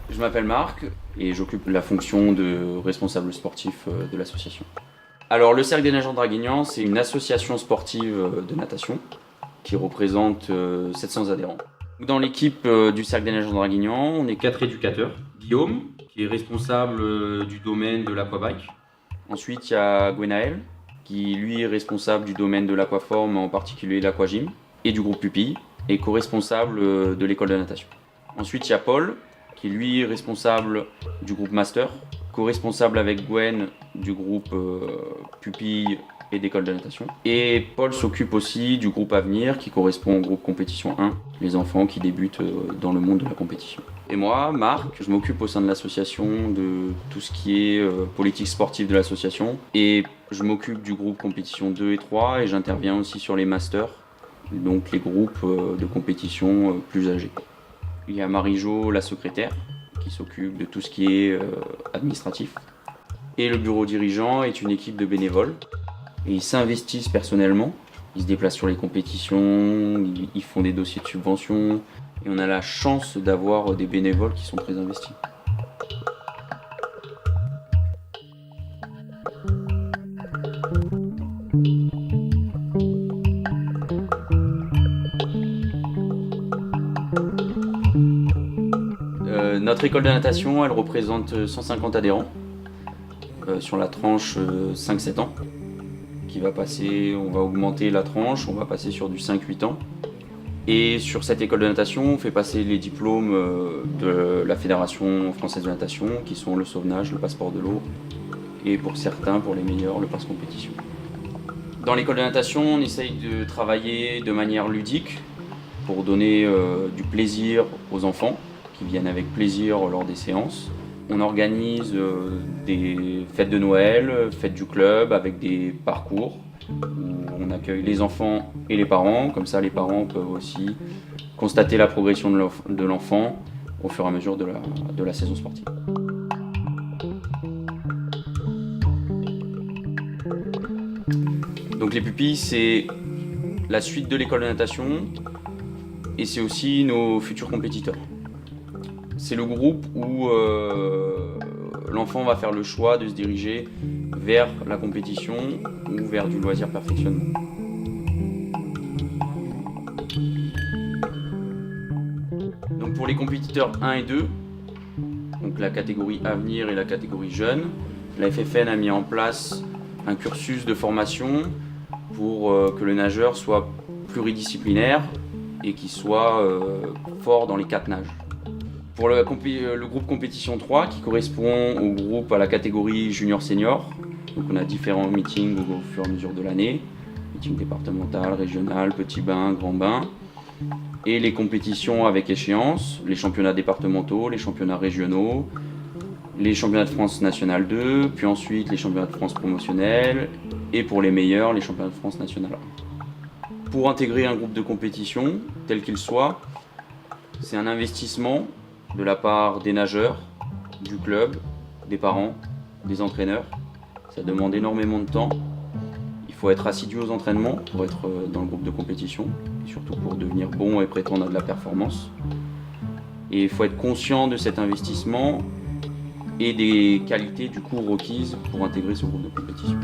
Je m'appelle Marc et j'occupe la fonction de responsable sportif de l'association. Alors le Cercle des Nageurs Draguignan, c'est une association sportive de natation qui représente 700 adhérents. Dans l'équipe du Cercle des Nageurs Draguignan, on est 4 éducateurs. Guillaume, qui est responsable du domaine de l'aquabike. Ensuite, il y a Gwenaël, qui lui est responsable du domaine de l'aquaforme, en particulier l'aquagym, et du groupe Pupille, et co-responsable de l'école de natation. Ensuite, il y a Paul, qui lui est responsable du groupe Master, co-responsable avec Gwen du groupe Pupille et d'école de natation. Et Paul s'occupe aussi du groupe Avenir, qui correspond au groupe Compétition 1, les enfants qui débutent dans le monde de la compétition. Et moi, Marc, je m'occupe au sein de l'association de tout ce qui est politique sportive de l'association. Et je m'occupe du groupe Compétition 2 et 3 et j'interviens aussi sur les Masters, donc les groupes de compétition plus âgés. Il y a Marie-Jo, la secrétaire, qui s'occupe de tout ce qui est administratif. Et le bureau dirigeant est une équipe de bénévoles. Et ils s'investissent personnellement. Ils se déplacent sur les compétitions, ils font des dossiers de subvention. Et on a la chance d'avoir des bénévoles qui sont très investis. Notre école de natation, elle représente 150 adhérents sur la tranche 5-7 ans. Qui va passer, on va augmenter la tranche, on va passer sur du 5-8 ans. Et sur cette école de natation, on fait passer les diplômes de la Fédération française de natation, qui sont le sauvetage, le passeport de l'eau, et pour certains, pour les meilleurs, le passe compétition. Dans l'école de natation, on essaye de travailler de manière ludique pour donner du plaisir aux enfants, qui viennent avec plaisir lors des séances. On organise des fêtes de Noël, fêtes du club avec des parcours où on accueille les enfants et les parents. Comme ça, les parents peuvent aussi constater la progression de l'enfant au fur et à mesure de la saison sportive. Donc les pupilles, c'est la suite de l'école de natation et c'est aussi nos futurs compétiteurs. C'est le groupe où l'enfant va faire le choix de se diriger vers la compétition ou vers du loisir perfectionnement. Donc pour les compétiteurs 1 et 2, donc la catégorie avenir et la catégorie jeune, la FFN a mis en place un cursus de formation pour que le nageur soit pluridisciplinaire et qu'il soit fort dans les 4 nages. Pour le groupe compétition 3 qui correspond au groupe à la catégorie junior-senior, donc on a différents meetings au fur et à mesure de l'année, meeting départemental, régional, petit bain, grand bain, et les compétitions avec échéance, les championnats départementaux, les championnats régionaux, les championnats de France national 2, puis ensuite les championnats de France promotionnels, et pour les meilleurs, les championnats de France national 1. Pour intégrer un groupe de compétition, tel qu'il soit, c'est un investissement de la part des nageurs, du club, des parents, des entraîneurs. Ça demande énormément de temps. Il faut être assidu aux entraînements pour être dans le groupe de compétition, et surtout pour devenir bon et prétendre à de la performance. Et il faut être conscient de cet investissement et des qualités du coup requises pour intégrer ce groupe de compétition.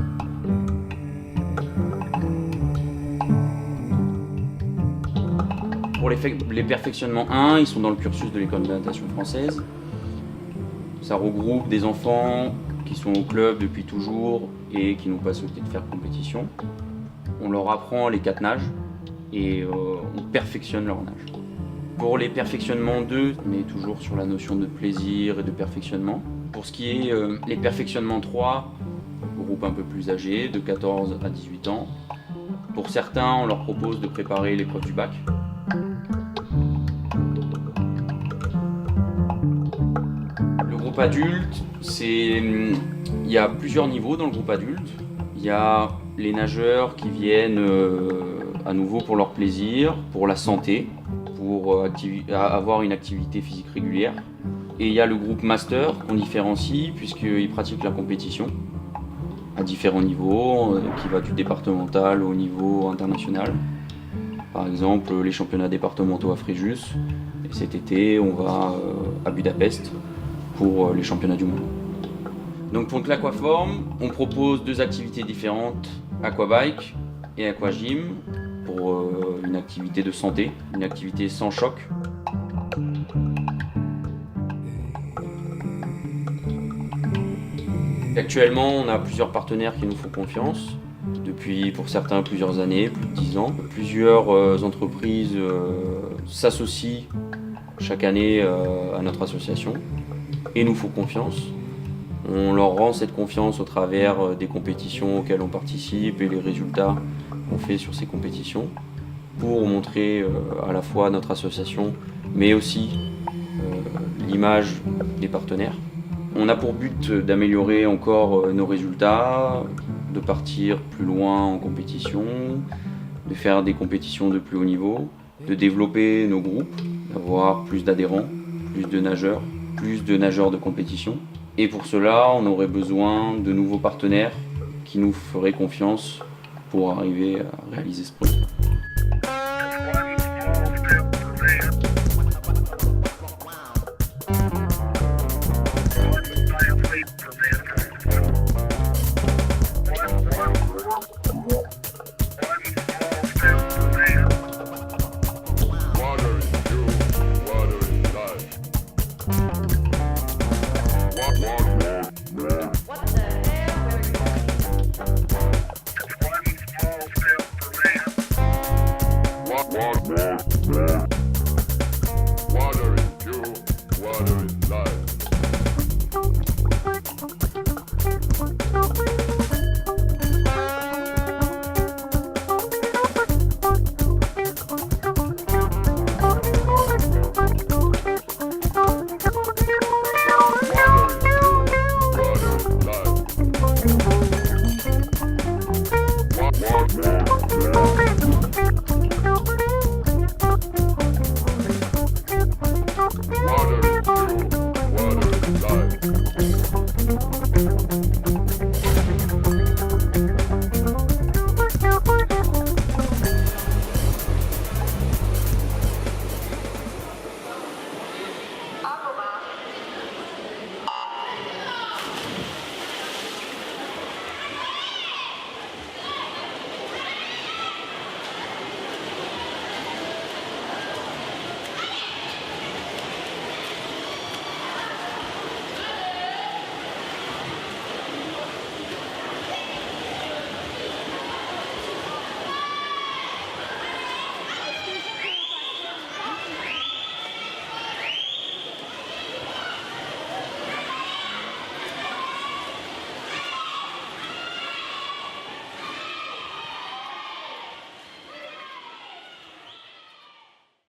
Pour les perfectionnements 1, ils sont dans le cursus de l'école de natation française. Ça regroupe des enfants qui sont au club depuis toujours et qui n'ont pas souhaité de faire compétition. On leur apprend les 4 nages et on perfectionne leur nage. Pour les perfectionnements 2, on est toujours sur la notion de plaisir et de perfectionnement. Pour ce qui est les perfectionnements 3, groupe un peu plus âgé, de 14 à 18 ans. Pour certains, on leur propose de préparer l'épreuve du bac. Le groupe adulte, il y a plusieurs niveaux dans le groupe adulte. Il y a les nageurs qui viennent à nouveau pour leur plaisir, pour la santé, pour avoir une activité physique régulière. Et il y a le groupe master qu'on différencie puisqu'ils pratiquent la compétition à différents niveaux, qui va du départemental au niveau international. Par exemple, les championnats départementaux à Fréjus. Et cet été, on va à Budapest pour les championnats du monde. Donc pour l'Aquaform, on propose 2 activités différentes, aquabike et aquagym, pour une activité de santé, une activité sans choc. Actuellement, on a plusieurs partenaires qui nous font confiance, depuis pour certains plusieurs années, plus de 10 ans. Plusieurs entreprises s'associent chaque année à notre association et nous font confiance. On leur rend cette confiance au travers des compétitions auxquelles on participe et les résultats qu'on fait sur ces compétitions pour montrer à la fois notre association mais aussi l'image des partenaires. On a pour but d'améliorer encore nos résultats, de partir plus loin en compétition, de faire des compétitions de plus haut niveau, de développer nos groupes, d'avoir plus d'adhérents, plus de nageurs de compétition. Et pour cela, on aurait besoin de nouveaux partenaires qui nous feraient confiance pour arriver à réaliser ce projet.